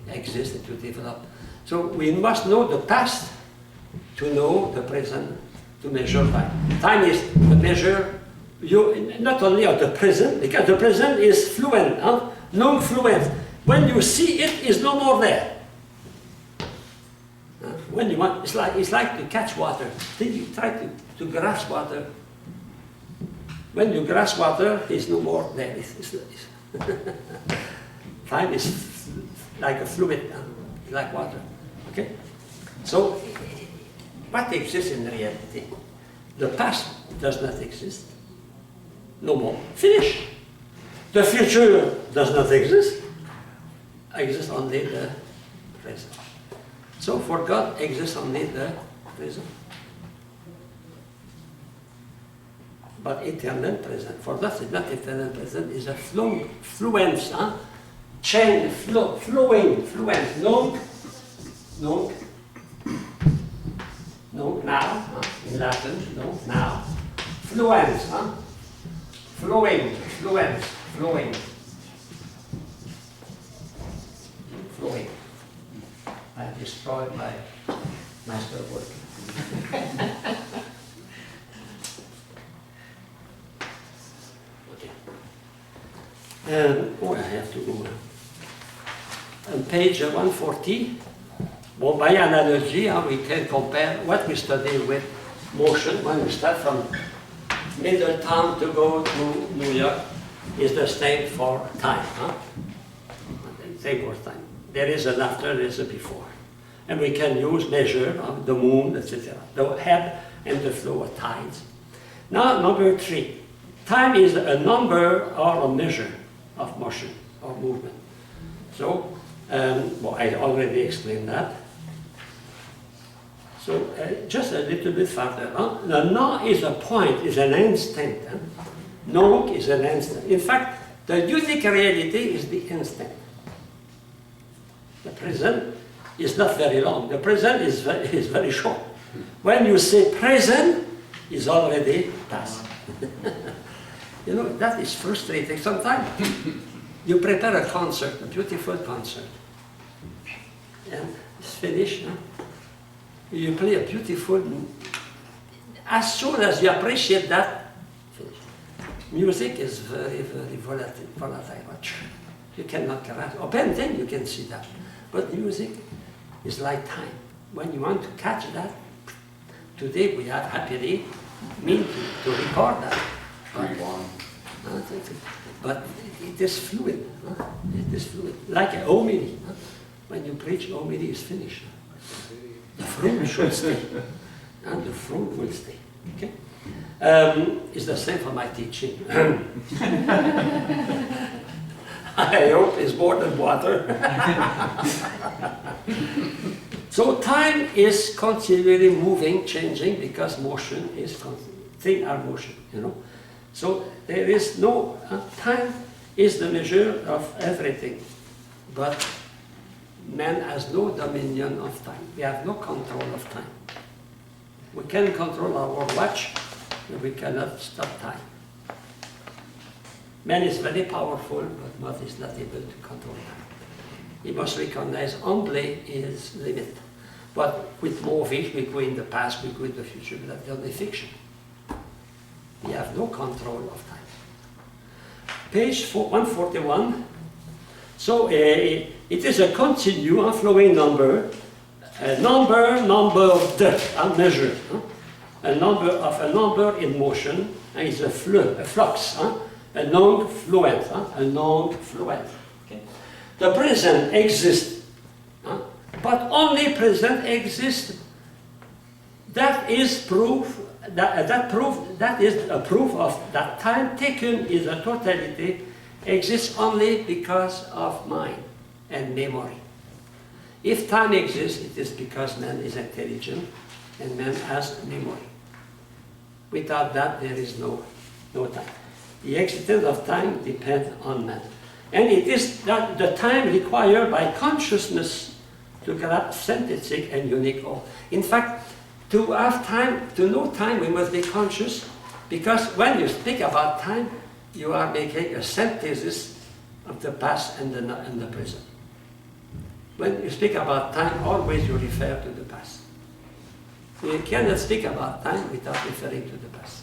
exist and to develop. So we must know the past to know the present, to measure time. Time is the measure, not only of the present, because the present is fluent, non-fluent. When you see it, it's no more there. When you want, it's like to catch water. Then you try to grasp water. When you grasp water, it's no more there. Time is like a fluid, like water. Okay? So, what exists in reality? The past does not exist. No more. Finish. The future does not exist. Exists only the present. So for God exists only the present. but eternal present. For that, it's not eternal present, it's a fluence, huh? Chain, flowing, fluence. Nunc, now, huh? In Latin, nunc, now. Fluence, huh? Flowing, fluence, flowing. Flowing. I destroyed my masterwork. Oh, I have to go. On page 140, well, by analogy, we can compare what we study with motion when we start from Middletown to go to New York is the same for time. Huh? Same for time. There is an after, there is a before. And we can use measure of the moon, etc. The ebb and the flow of tides. Now, number 3. Time is a number or a measure of motion or movement. So, well, I already explained that. So, just a little bit further. The no is a point, is an instant. No is an instant. In fact, the unique reality is the instant. The present is not very long. The present is very short. When you say present, it's already past. You know, that is frustrating. Sometimes you prepare a concert, a beautiful concert, and it's finished. Huh? You play a beautiful, as soon as you appreciate that, finish. Music is very, very volatile. You cannot grasp. Or painting, you can see that. But music is like time. When you want to catch that, today we have happily mean to record that. But it is fluid. Huh? It is fluid. Like a homily. Huh? When you preach, homily is finished. The fruit should stay. And the fruit will stay. Okay? It's the same for my teaching. I hope it's more than water. So time is continually moving, changing, because motion is things are motion, you know. So there is no time is the measure of everything, but man has no dominion of time. We have no control of time. We can control our watch, but we cannot stop time. Man is very powerful, but man is not able to control time. He must recognize humbly his limit. But with movies, we go in the past, we go in the future, but that's only fiction. We have no control of time. Page 141. So it is a continuum, flowing number, a number of the measure, a number in motion, and it's a flux, a non-fluent, a non-fluent. Okay? The present exists, but only present exists. That is proof. That is a proof of that time taken is a totality exists only because of mind and memory. If time exists, it is because man is intelligent and man has memory. Without that, there is no time. The existence of time depends on man. And it is that the time required by consciousness to grasp synthetic and unique all. In fact, to have time, to know time, we must be conscious, because when you speak about time, you are making a synthesis of the past and the present. When you speak about time, always you refer to the past. You cannot speak about time without referring to the past.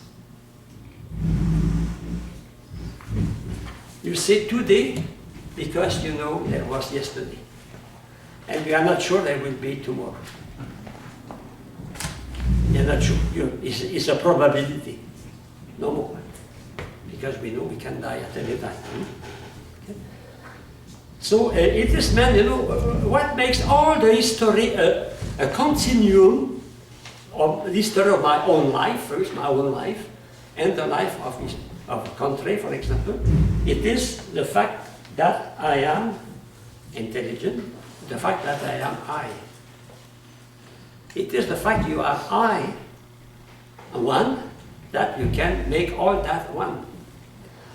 You say today because you know there was yesterday. And we are not sure there will be tomorrow. You're not sure. It's a probability. No more. Because we know we can die at any time. Okay? So it is man, you know, what makes all the history a continuum of the history of my own life, first my own life, and the life of a country, for example. It is the fact that I am intelligent, the fact that I am I. It is the fact you are I, one, that you can make all that one.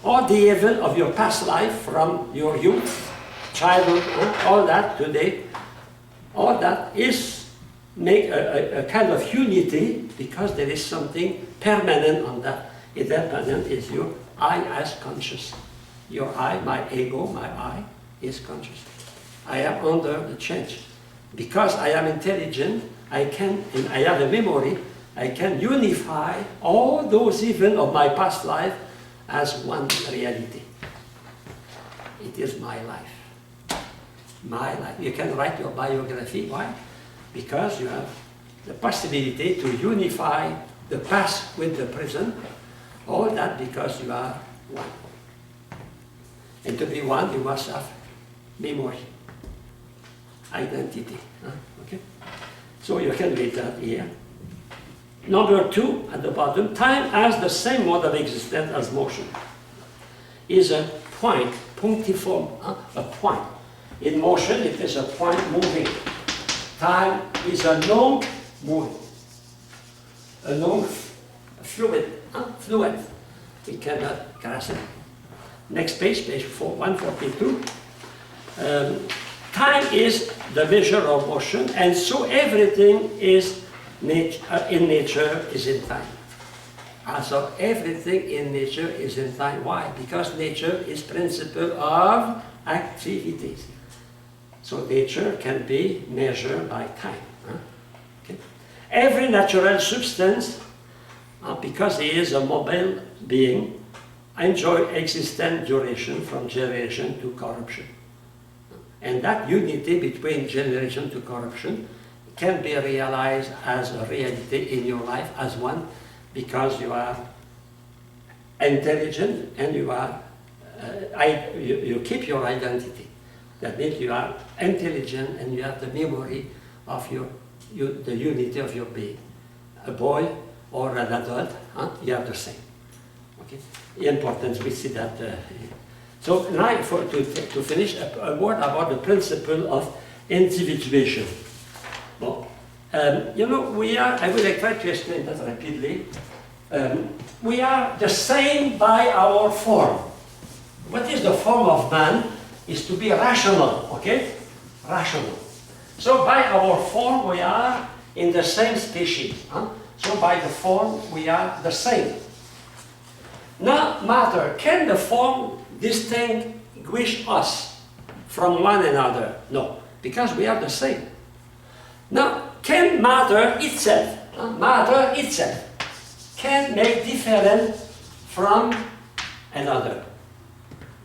All the event of your past life from your youth, childhood, all that today, all that is make a kind of unity because there is something permanent on that. It permanent is your I as conscious. Your I, my ego, my I is conscious. I am under the change. Because I am intelligent, I have a memory, I can unify all those events of my past life as one reality. It is my life. My life. You can write your biography. Why? Because you have the possibility to unify the past with the present. All that because you are one. And to be one, you must have memory, identity. Okay? So you can read that here. Number 2, at the bottom, time has the same mode of existence as motion. Is a point, punctiform, a point. In motion, it is a point moving. Time is a long moving, a long fluid. We cannot grasp it. Next page, page 142. Time is the measure of motion, and so everything is in nature is in time. So everything in nature is in time. Why? Because nature is principle of activities. So nature can be measured by time. Okay. Every natural substance, because it is a mobile being, enjoy existence duration from generation to corruption. And that unity between generation to corruption can be realized as a reality in your life as one, because you are intelligent and you are you keep your identity. That means you are intelligent and you have the memory of the unity of your being. A boy or an adult, you have the same. Okay, the importance we see that. So now, to finish, a word about the principle of individuation. Well, you know, I will try to explain that rapidly. We are the same by our form. What is the form of man? Is to be rational, okay? Rational. So by our form, we are in the same species. So by the form, we are the same. Now, matter, can the form distinguish us from one another? No, because we are the same. Now, can matter itself can make different from another?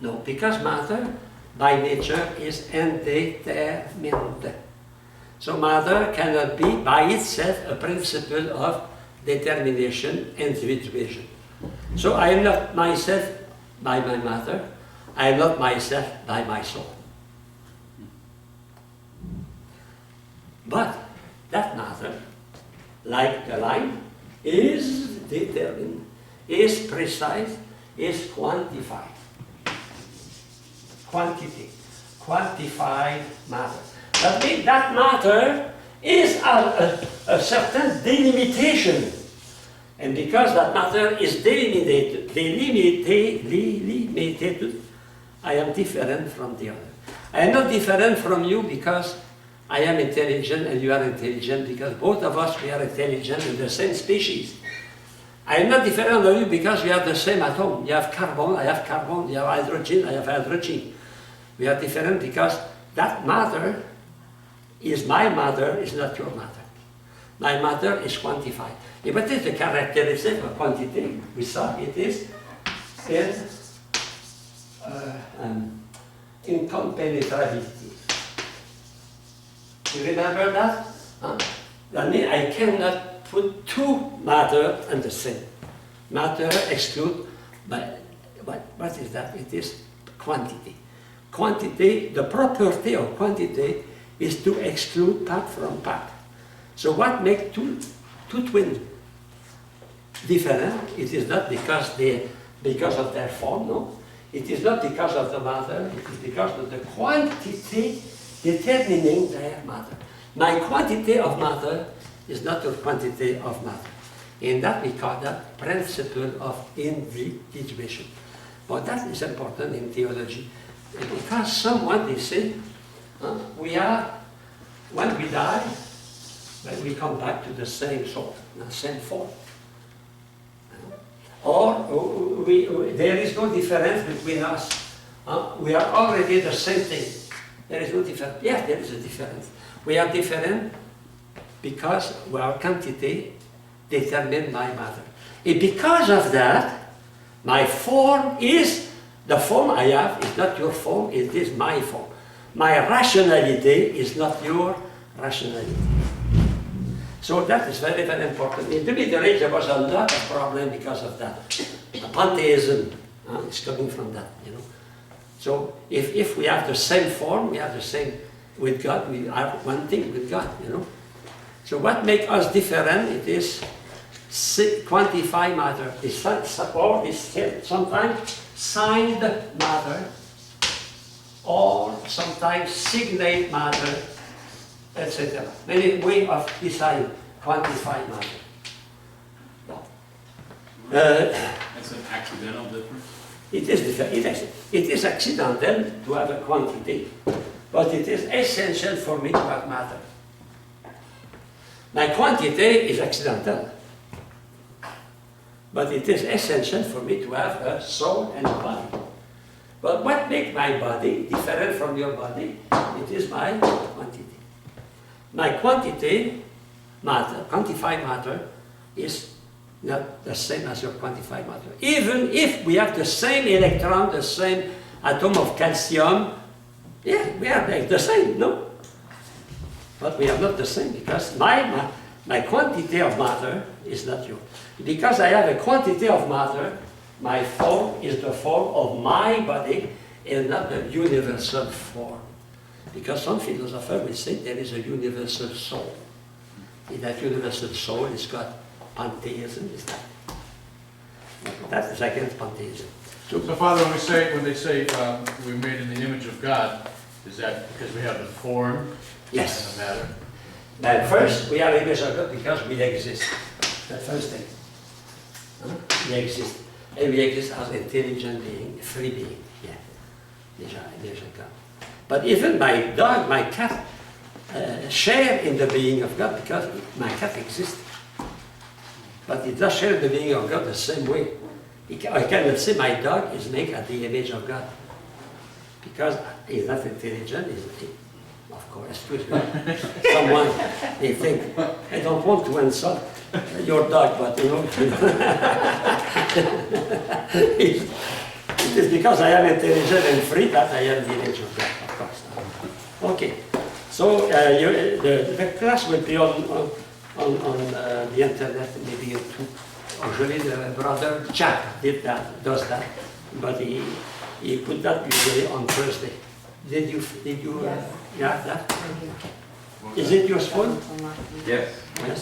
No, because matter by nature is indeterminate. So matter cannot be by itself a principle of determination, individuation. So I am not myself by my matter, I am not myself by my soul. But that matter, like the line, is determined, is precise, is quantified. Quantity, quantified matter. That means that matter is a certain delimitation. And because that matter is delimited, I am different from the other. I am not different from you because I am intelligent and you are intelligent, because both of us, we are intelligent in the same species. I am not different from you because we have the same atom. You have carbon, I have carbon, you have hydrogen, I have hydrogen. We are different because that matter is my matter, is not your matter. My matter is quantified. What is the characteristic of quantity? We saw it is incompenetrability. You remember that? That means I cannot put two matter in the same. Matter exclude, but what is that? It is quantity. Quantity, the property of quantity is to exclude part from part. So what makes two twins different? It is not because of their form, no. It is not because of the matter, it is because of the quantity determining their matter. My quantity of matter is not the quantity of matter. And that we call that principle of individuation. But that is important in theology. Because someone, they say, we are, when we die, when we come back to the same soul, the same form. Or there is no difference between us. We are already the same thing. There is no difference. Yes, there is a difference. We are different because our quantity determines my matter. And because of that, my form is, the form I have is not your form, it is my form. My rationality is not your rationality. So that is very, very important. In the Middle Age, there was a lot of problem because of that. Pantheism is coming from that, you know. So if we have the same form, we have the same with God, we are one thing with God, you know. So what makes us different, it is quantified matter. Or it's sometimes signed matter, or sometimes signate matter, etc. Many ways of deciding quantified matter. That's an accidental difference? It is different. It is accidental to have a quantity, but it is essential for me to have matter. My quantity is accidental, but it is essential for me to have a soul and a body. But what makes my body different from your body? It is my quantity. My quantity, matter, quantified matter, is not the same as your quantified matter. Even if we have the same electron, the same atom of calcium, yeah, we are like the same, no? But we are not the same because my quantity of matter is not yours. Because I have a quantity of matter, my form is the form of my body and not the universal form. Because some philosophers will say there is a universal soul. And that universal soul is got pantheism, is that? That is against pantheism. So Father, when they say we're made in the image of God, is that because we have the form Yes. and the matter? But first, we are image of God because we exist. The first thing. We exist. And we exist as intelligent being, free being. Yeah. Image of God. But even my dog, my cat, share in the being of God because my cat exists. But it does share the being of God the same way. I cannot say my dog is made at the image of God. Because he's not intelligent, of course, someone, they think, I don't want to insult your dog, but you know, it is because I am intelligent and free that I am the image of God, of course. Okay, so the class will be on the internet, maybe usually the brother Jack does that, but he put that usually on Thursday. Did you Yes. yeah, that? Thank you. Is it your phone? Yes. Yes.